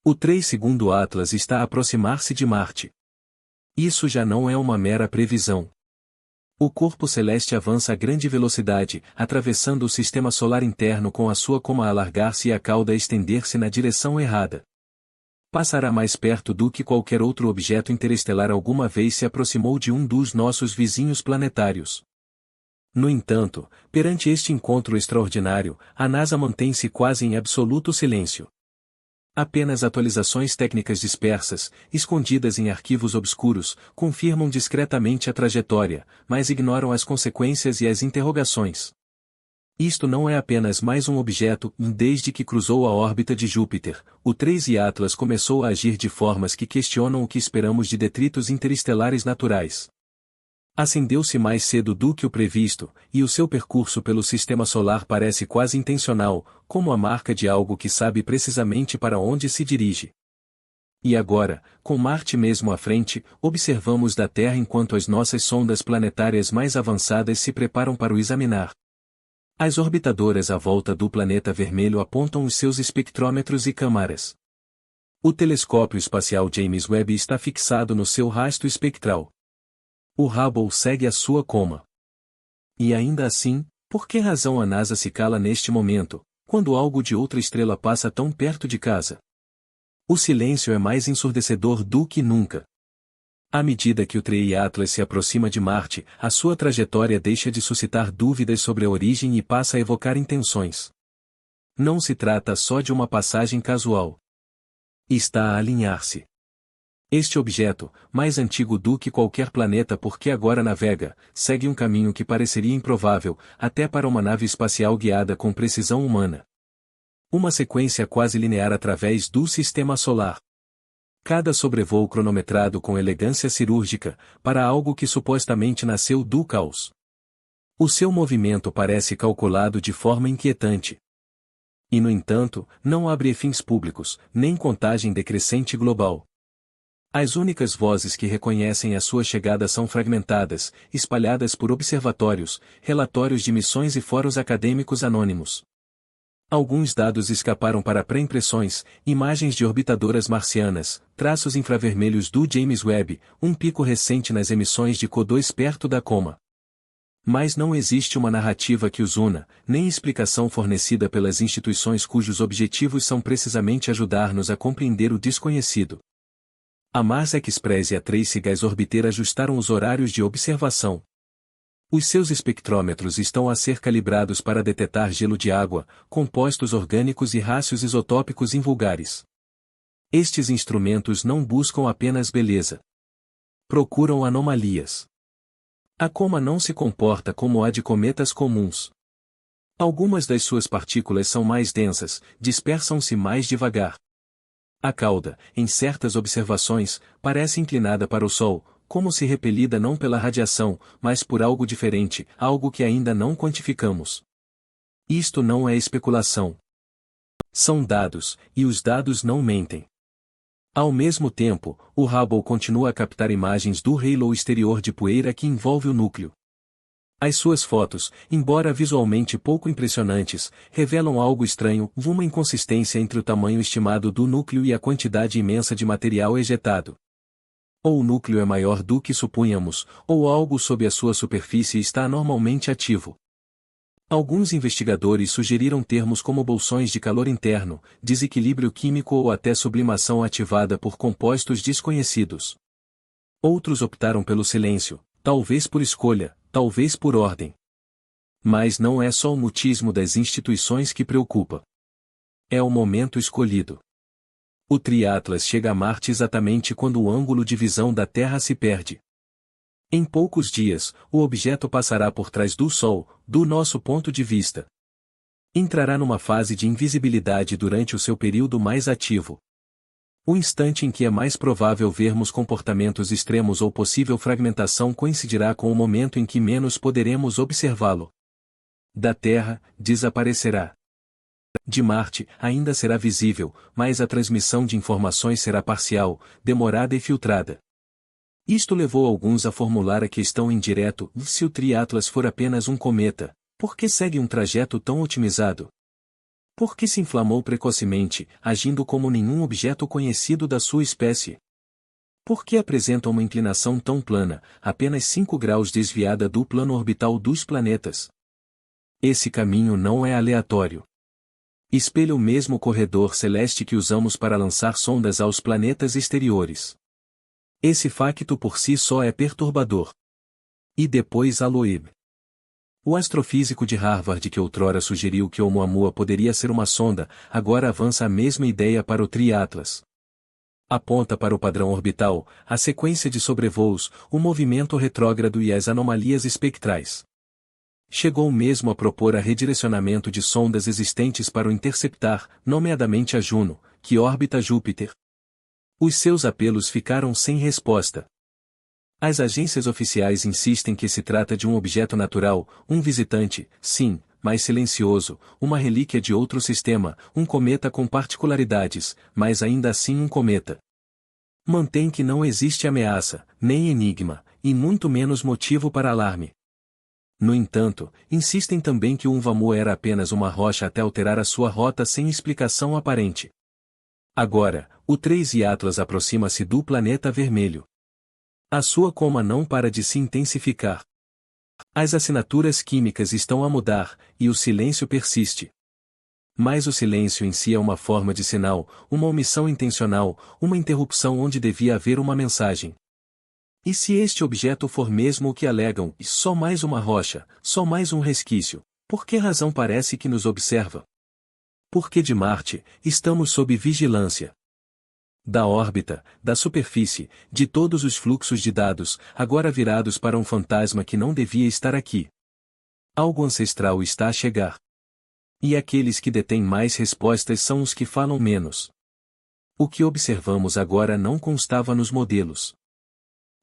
O 3 segundo Atlas está a aproximar-se de Marte. Isso já não é uma mera previsão. O corpo celeste avança a grande velocidade, atravessando o sistema solar interno com a sua coma a alargar-se e a cauda a estender-se na direção errada. Passará mais perto do que qualquer outro objeto interestelar alguma vez se aproximou de um dos nossos vizinhos planetários. No entanto, perante este encontro extraordinário, a NASA mantém-se quase em absoluto silêncio. Apenas atualizações técnicas dispersas, escondidas em arquivos obscuros, confirmam discretamente a trajetória, mas ignoram as consequências e as interrogações. Isto não é apenas mais um objeto, desde que cruzou a órbita de Júpiter, o 3 Atlas começou a agir de formas que questionam o que esperamos de detritos interestelares naturais. Acendeu-se mais cedo do que o previsto, e o seu percurso pelo sistema solar parece quase intencional, como a marca de algo que sabe precisamente para onde se dirige. E agora, com Marte mesmo à frente, observamos da Terra enquanto as nossas sondas planetárias mais avançadas se preparam para o examinar. As orbitadoras à volta do planeta vermelho apontam os seus espectrômetros e câmaras. O telescópio espacial James Webb está fixado no seu rastro espectral. O Hubble segue a sua coma. E ainda assim, por que razão a NASA se cala neste momento, quando algo de outra estrela passa tão perto de casa? O silêncio é mais ensurdecedor do que nunca. À medida que o 3 Atlas se aproxima de Marte, a sua trajetória deixa de suscitar dúvidas sobre a origem e passa a evocar intenções. Não se trata só de uma passagem casual. Está a alinhar-se. Este objeto, mais antigo do que qualquer planeta porque agora navega, segue um caminho que pareceria improvável, até para uma nave espacial guiada com precisão humana. Uma sequência quase linear através do sistema solar. Cada sobrevoo cronometrado com elegância cirúrgica, para algo que supostamente nasceu do caos. O seu movimento parece calculado de forma inquietante. E no entanto, não abre fins públicos, nem contagem decrescente global. As únicas vozes que reconhecem a sua chegada são fragmentadas, espalhadas por observatórios, relatórios de missões e fóruns acadêmicos anônimos. Alguns dados escaparam para pré-impressões, imagens de orbitadoras marcianas, traços infravermelhos do James Webb, um pico recente nas emissões de CO2 perto da coma. Mas não existe uma narrativa que os una, nem explicação fornecida pelas instituições cujos objetivos são precisamente ajudar-nos a compreender o desconhecido. A Mars Express e a Trace Gas Orbiter ajustaram os horários de observação. Os seus espectrômetros estão a ser calibrados para detectar gelo de água, compostos orgânicos e rásseos isotópicos invulgares. Estes instrumentos não buscam apenas beleza. Procuram anomalias. A coma não se comporta como a de cometas comuns. Algumas das suas partículas são mais densas, dispersam-se mais devagar. A cauda, em certas observações, parece inclinada para o Sol, como se repelida não pela radiação, mas por algo diferente, algo que ainda não quantificamos. Isto não é especulação. São dados, e os dados não mentem. Ao mesmo tempo, o Hubble continua a captar imagens do halo exterior de poeira que envolve o núcleo. As suas fotos, embora visualmente pouco impressionantes, revelam algo estranho, uma inconsistência entre o tamanho estimado do núcleo e a quantidade imensa de material ejetado. Ou o núcleo é maior do que supunhamos, ou algo sob a sua superfície está anormalmente ativo. Alguns investigadores sugeriram termos como bolsões de calor interno, desequilíbrio químico ou até sublimação ativada por compostos desconhecidos. Outros optaram pelo silêncio, talvez por escolha, talvez por ordem. Mas não é só o mutismo das instituições que preocupa. É o momento escolhido. O Triatlas chega a Marte exatamente quando o ângulo de visão da Terra se perde. Em poucos dias, o objeto passará por trás do Sol, do nosso ponto de vista. Entrará numa fase de invisibilidade durante o seu período mais ativo. O instante em que é mais provável vermos comportamentos extremos ou possível fragmentação coincidirá com o momento em que menos poderemos observá-lo. Da Terra, desaparecerá. De Marte, ainda será visível, mas a transmissão de informações será parcial, demorada e filtrada. Isto levou alguns a formular a questão indireto: se o Triatlas for apenas um cometa, por que segue um trajeto tão otimizado? Por que se inflamou precocemente, agindo como nenhum objeto conhecido da sua espécie? Por que apresenta uma inclinação tão plana, apenas 5 graus desviada do plano orbital dos planetas? Esse caminho não é aleatório. Espelha o mesmo corredor celeste que usamos para lançar sondas aos planetas exteriores. Esse facto por si só é perturbador. E depois a Loeb. O astrofísico de Harvard que outrora sugeriu que Oumuamua poderia ser uma sonda, agora avança a mesma ideia para o Tri-Atlas. Aponta para o padrão orbital, a sequência de sobrevoos, o movimento retrógrado e as anomalias espectrais. Chegou mesmo a propor a redirecionamento de sondas existentes para o interceptar, nomeadamente a Juno, que orbita Júpiter. Os seus apelos ficaram sem resposta. As agências oficiais insistem que se trata de um objeto natural, um visitante, sim, mas silencioso, uma relíquia de outro sistema, um cometa com particularidades, mas ainda assim um cometa. Mantém que não existe ameaça, nem enigma, e muito menos motivo para alarme. No entanto, insistem também que o Oumuamua era apenas uma rocha até alterar a sua rota sem explicação aparente. Agora, o 3 e Atlas aproxima-se do planeta vermelho. A sua coma não para de se intensificar. As assinaturas químicas estão a mudar, e o silêncio persiste. Mas o silêncio em si é uma forma de sinal, uma omissão intencional, uma interrupção onde devia haver uma mensagem. E se este objeto for mesmo o que alegam, e só mais uma rocha, só mais um resquício, por que razão parece que nos observa? Porque de Marte, estamos sob vigilância. Da órbita, da superfície, de todos os fluxos de dados, agora virados para um fantasma que não devia estar aqui. Algo ancestral está a chegar. E aqueles que detêm mais respostas são os que falam menos. O que observamos agora não constava nos modelos.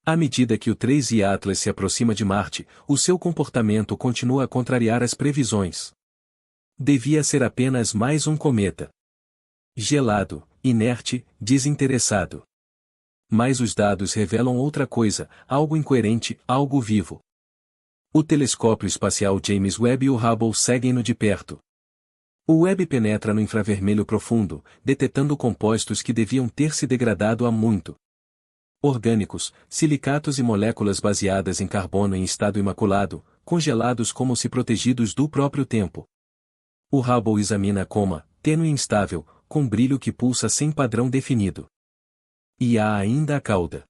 À medida que o 3 e Atlas se aproxima de Marte, o seu comportamento continua a contrariar as previsões. Devia ser apenas mais um cometa. Gelado, inerte, desinteressado. Mas os dados revelam outra coisa, algo incoerente, algo vivo. O telescópio espacial James Webb e o Hubble seguem-no de perto. O Webb penetra no infravermelho profundo, detectando compostos que deviam ter se degradado há muito. Orgânicos, silicatos e moléculas baseadas em carbono em estado imaculado, congelados como se protegidos do próprio tempo. O Hubble examina a coma, tênue e instável, com brilho que pulsa sem padrão definido. E há ainda a cauda.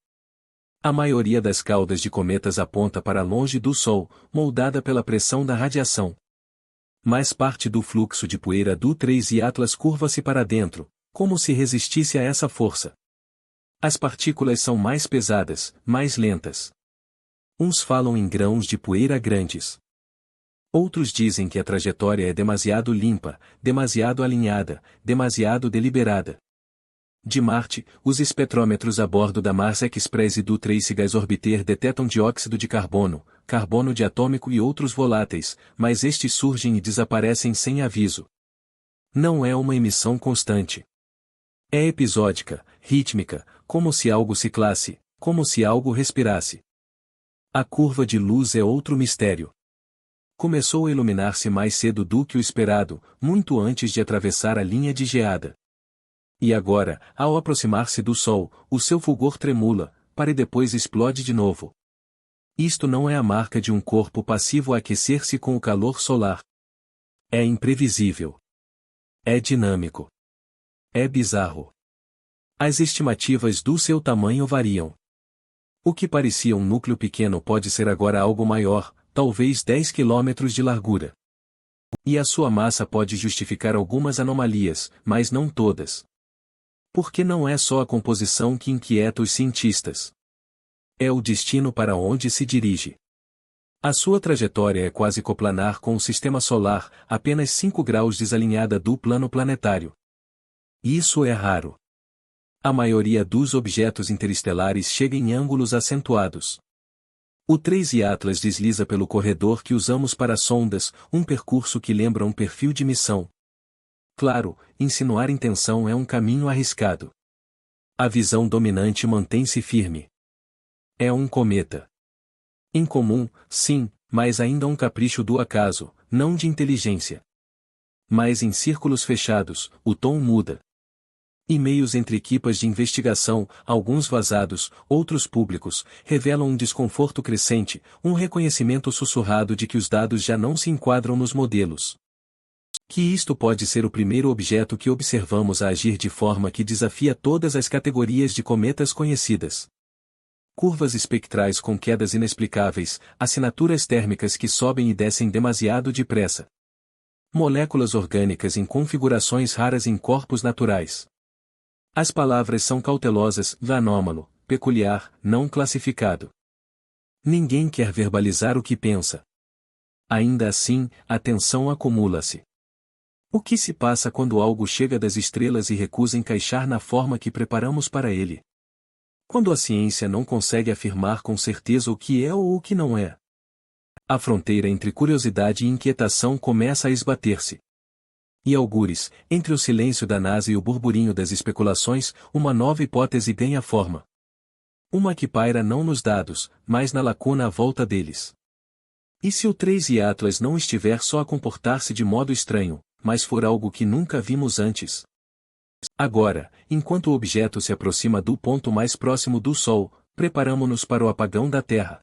A maioria das caudas de cometas aponta para longe do Sol, moldada pela pressão da radiação. Mas parte do fluxo de poeira do 3 e Atlas curva-se para dentro, como se resistisse a essa força. As partículas são mais pesadas, mais lentas. Uns falam em grãos de poeira grandes. Outros dizem que a trajetória é demasiado limpa, demasiado alinhada, demasiado deliberada. De Marte, os espectrômetros a bordo da Mars Express e do Trace Gas Orbiter detectam dióxido de carbono, carbono diatômico e outros voláteis, mas estes surgem e desaparecem sem aviso. Não é uma emissão constante. É episódica, rítmica, como se algo ciclasse, como se algo respirasse. A curva de luz é outro mistério. Começou a iluminar-se mais cedo do que o esperado, muito antes de atravessar a linha de geada. E agora, ao aproximar-se do Sol, o seu fulgor tremula, para e depois explode de novo. Isto não é a marca de um corpo passivo a aquecer-se com o calor solar. É imprevisível. É dinâmico. É bizarro. As estimativas do seu tamanho variam. O que parecia um núcleo pequeno pode ser agora algo maior, talvez 10 quilômetros de largura. E a sua massa pode justificar algumas anomalias, mas não todas. Porque não é só a composição que inquieta os cientistas. É o destino para onde se dirige. A sua trajetória é quase coplanar com o sistema solar, apenas 5 graus desalinhada do plano planetário. Isso é raro. A maioria dos objetos interestelares chega em ângulos acentuados. O 3 e Atlas desliza pelo corredor que usamos para sondas, um percurso que lembra um perfil de missão. Claro, insinuar intenção é um caminho arriscado. A visão dominante mantém-se firme. É um cometa. Incomum, sim, mas ainda um capricho do acaso, não de inteligência. Mas em círculos fechados, o tom muda. E-mails entre equipas de investigação, alguns vazados, outros públicos, revelam um desconforto crescente, um reconhecimento sussurrado de que os dados já não se enquadram nos modelos. Que isto pode ser o primeiro objeto que observamos a agir de forma que desafia todas as categorias de cometas conhecidas. Curvas espectrais com quedas inexplicáveis, assinaturas térmicas que sobem e descem demasiado depressa. Moléculas orgânicas em configurações raras em corpos naturais. As palavras são cautelosas, anômalo, peculiar, não classificado. Ninguém quer verbalizar o que pensa. Ainda assim, a tensão acumula-se. O que se passa quando algo chega das estrelas e recusa encaixar na forma que preparamos para ele? Quando a ciência não consegue afirmar com certeza o que é ou o que não é? A fronteira entre curiosidade e inquietação começa a esbater-se. E algures, entre o silêncio da NASA e o burburinho das especulações, uma nova hipótese ganha forma. Uma que paira não nos dados, mas na lacuna à volta deles. E se o 3 e Atlas não estiver só a comportar-se de modo estranho, mas for algo que nunca vimos antes? Agora, enquanto o objeto se aproxima do ponto mais próximo do Sol, preparamo-nos para o apagão da Terra.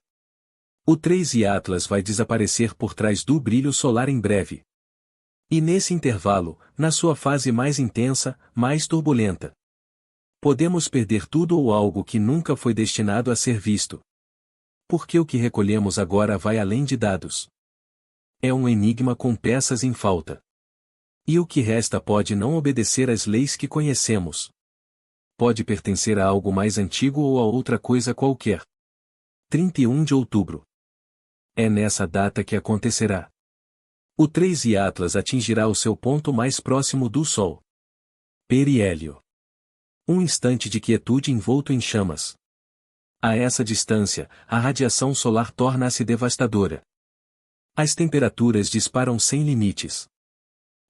O 3 e Atlas vai desaparecer por trás do brilho solar em breve. E nesse intervalo, na sua fase mais intensa, mais turbulenta, podemos perder tudo ou algo que nunca foi destinado a ser visto. Porque o que recolhemos agora vai além de dados. É um enigma com peças em falta. E o que resta pode não obedecer às leis que conhecemos. Pode pertencer a algo mais antigo ou a outra coisa qualquer. 31 de outubro. É nessa data que acontecerá. O 3 e Atlas atingirá o seu ponto mais próximo do Sol. Periélio. Um instante de quietude envolto em chamas. A essa distância, a radiação solar torna-se devastadora. As temperaturas disparam sem limites.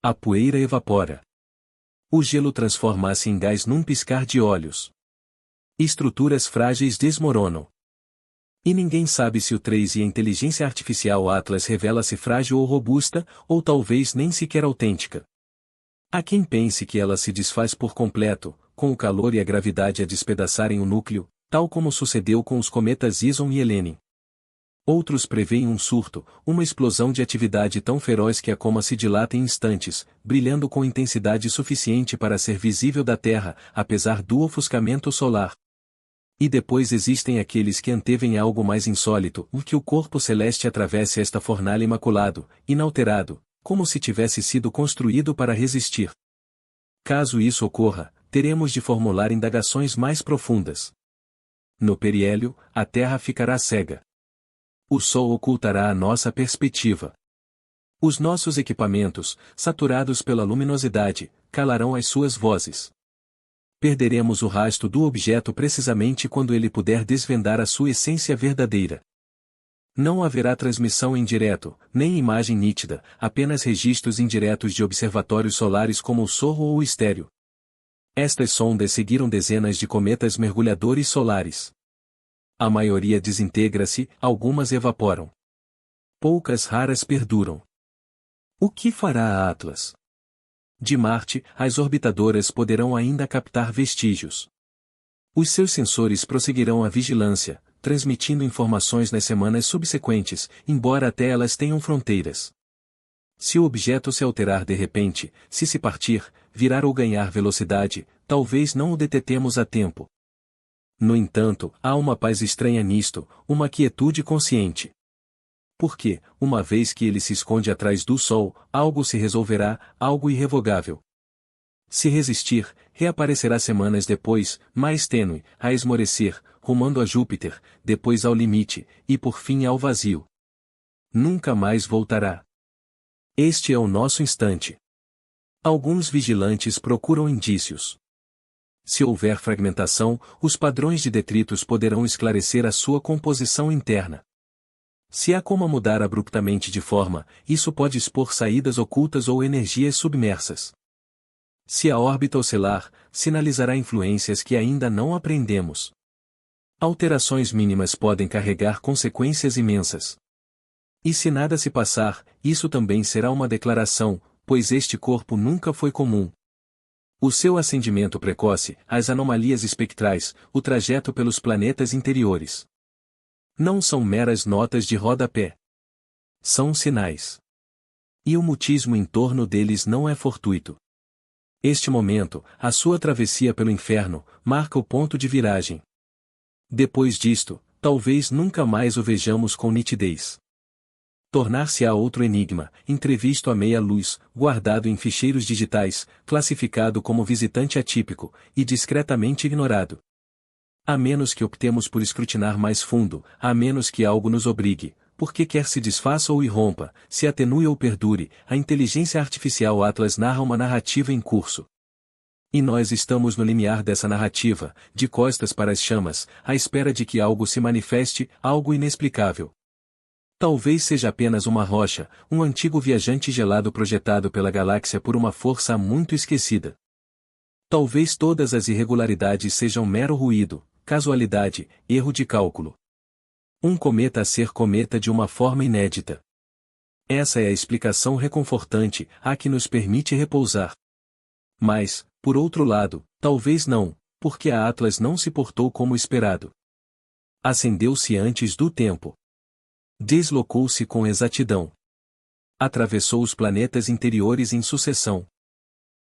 A poeira evapora. O gelo transforma-se em gás num piscar de olhos. Estruturas frágeis desmoronam. E ninguém sabe se o 3 e a inteligência artificial Atlas revela-se frágil ou robusta, ou talvez nem sequer autêntica. Há quem pense que ela se desfaz por completo, com o calor e a gravidade a despedaçarem o núcleo, tal como sucedeu com os cometas Ison e Helene. Outros preveem um surto, uma explosão de atividade tão feroz que a coma se dilata em instantes, brilhando com intensidade suficiente para ser visível da Terra, apesar do ofuscamento solar. E depois existem aqueles que anteveem algo mais insólito, que o corpo celeste atravesse esta fornalha imaculado, inalterado, como se tivesse sido construído para resistir. Caso isso ocorra, teremos de formular indagações mais profundas. No periélio, a Terra ficará cega. O Sol ocultará a nossa perspectiva. Os nossos equipamentos, saturados pela luminosidade, calarão as suas vozes. Perderemos o rastro do objeto precisamente quando ele puder desvendar a sua essência verdadeira. Não haverá transmissão em direto, nem imagem nítida, apenas registros indiretos de observatórios solares como o SOHO ou o Estéreo. Estas sondas seguiram dezenas de cometas mergulhadores solares. A maioria desintegra-se, algumas evaporam. Poucas raras perduram. O que fará a Atlas? De Marte, as orbitadoras poderão ainda captar vestígios. Os seus sensores prosseguirão a vigilância, transmitindo informações nas semanas subsequentes, embora até elas tenham fronteiras. Se o objeto se alterar de repente, se partir, virar ou ganhar velocidade, talvez não o detetemos a tempo. No entanto, há uma paz estranha nisto, uma quietude consciente. Porque, uma vez que ele se esconde atrás do Sol, algo se resolverá, algo irrevogável. Se resistir, reaparecerá semanas depois, mais tênue, a esmorecer, rumando a Júpiter, depois ao limite, e por fim ao vazio. Nunca mais voltará. Este é o nosso instante. Alguns vigilantes procuram indícios. Se houver fragmentação, os padrões de detritos poderão esclarecer a sua composição interna. Se há como mudar abruptamente de forma, isso pode expor saídas ocultas ou energias submersas. Se a órbita oscilar, sinalizará influências que ainda não apreendemos. Alterações mínimas podem carregar consequências imensas. E se nada se passar, isso também será uma declaração, pois este corpo nunca foi comum. O seu acendimento precoce, as anomalias espectrais, o trajeto pelos planetas interiores. Não são meras notas de rodapé. São sinais. E o mutismo em torno deles não é fortuito. Este momento, a sua travessia pelo inferno, marca o ponto de viragem. Depois disto, talvez nunca mais o vejamos com nitidez. Tornar-se-á outro enigma, entrevisto à meia luz, guardado em ficheiros digitais, classificado como visitante atípico, e discretamente ignorado. A menos que optemos por escrutinar mais fundo, a menos que algo nos obrigue, porque quer se desfaça ou irrompa, se atenue ou perdure, a inteligência artificial Atlas narra uma narrativa em curso. E nós estamos no limiar dessa narrativa, de costas para as chamas, à espera de que algo se manifeste, algo inexplicável. Talvez seja apenas uma rocha, um antigo viajante gelado projetado pela galáxia por uma força muito esquecida. Talvez todas as irregularidades sejam mero ruído, casualidade, erro de cálculo. Um cometa a ser cometa de uma forma inédita. Essa é a explicação reconfortante, a que nos permite repousar. Mas, por outro lado, talvez não, porque a Atlas não se portou como esperado. Acendeu-se antes do tempo. Deslocou-se com exatidão. Atravessou os planetas interiores em sucessão.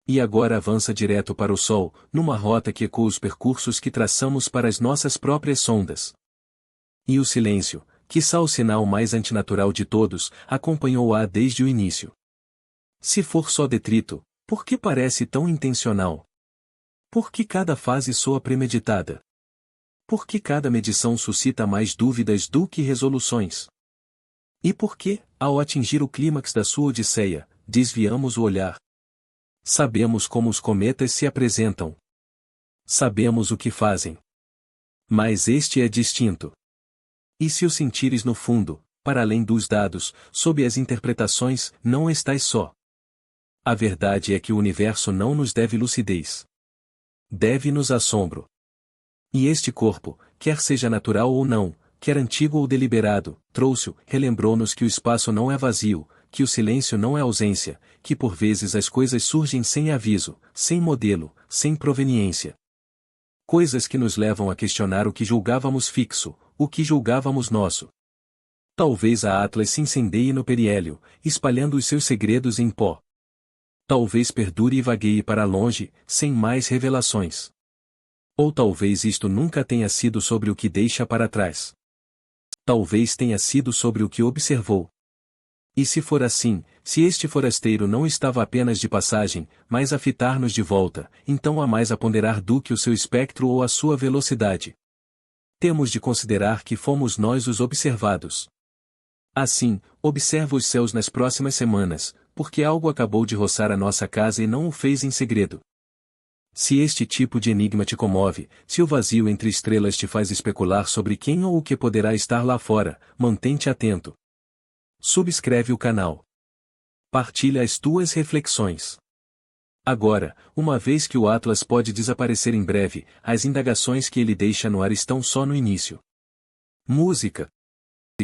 E agora avança direto para o Sol, numa rota que ecoa os percursos que traçamos para as nossas próprias sondas. E o silêncio, quiçá o sinal mais antinatural de todos, acompanhou-a desde o início. Se for só detrito, por que parece tão intencional? Por que cada fase soa premeditada? Por que cada medição suscita mais dúvidas do que resoluções? E por que, ao atingir o clímax da sua odisseia, desviamos o olhar? Sabemos como os cometas se apresentam. Sabemos o que fazem. Mas este é distinto. E se o sentires no fundo, para além dos dados, sob as interpretações, não estás só. A verdade é que o universo não nos deve lucidez. Deve-nos assombro. E este corpo, quer seja natural ou não, quer antigo ou deliberado, trouxe-o, relembrou-nos que o espaço não é vazio, que o silêncio não é ausência, que por vezes as coisas surgem sem aviso, sem modelo, sem proveniência. Coisas que nos levam a questionar o que julgávamos fixo, o que julgávamos nosso. Talvez a Atlas se incendeie no periélio, espalhando os seus segredos em pó. Talvez perdure e vagueie para longe, sem mais revelações. Ou talvez isto nunca tenha sido sobre o que deixa para trás. Talvez tenha sido sobre o que observou. E se for assim, se este forasteiro não estava apenas de passagem, mas a fitar-nos de volta, então há mais a ponderar do que o seu espectro ou a sua velocidade. Temos de considerar que fomos nós os observados. Assim, observa os céus nas próximas semanas, porque algo acabou de roçar a nossa casa e não o fez em segredo. Se este tipo de enigma te comove, se o vazio entre estrelas te faz especular sobre quem ou o que poderá estar lá fora, mantém-te atento. Subscreve o canal. Partilha as tuas reflexões. Agora, uma vez que o Atlas pode desaparecer em breve, as indagações que ele deixa no ar estão só no início. Música.